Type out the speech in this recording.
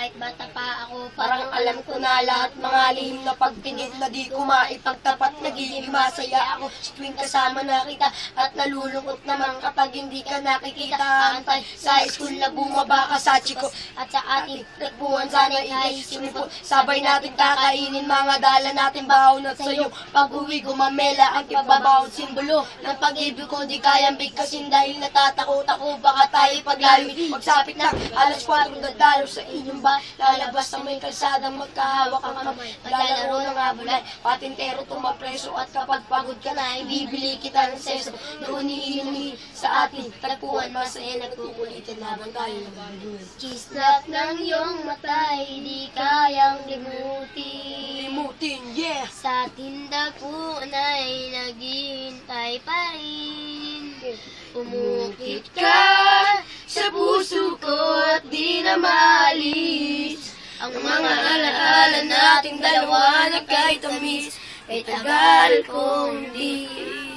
kahit bata pa ako. Parang alam ko na lahat mga lihim na pagtingin na di ko maipagtapat. Nagiging masaya ako tuwing kasama na kita at nalulungkot naman kapag hindi ka nakikita. Antay sa school na bumaba ka sa chiko At sa ating tagpuan sana ikay sumipot. Sabay natin kakainin mga dala natin baon at sa'yo. Pag-uwi gumamela ang tibabaon simbolo ng pag-ibig ko di kayang bigkasin dahil natatakot ako baka tayo paglayo. Magsapit na alas 4 dadalo sa inyong ba lalabas sa may kalsadang magkahawak ang kamay. Naglalaro ng habulay patintero tumapreso at kapag pagod ka na ibibili kita ng seso. Doon hihingi sa ating tagpuan masaya nagkukulitan habang tayo nagbaduyan. Kislap ng iyong matay, di kayang limutin. Limutin, yeah! Sa tinda ko ay naghihintay pa rin. Umukit ka sa puso ko at di na maalis. Ang mga alaala nating dalawa na kahit tamis ay tagal kong di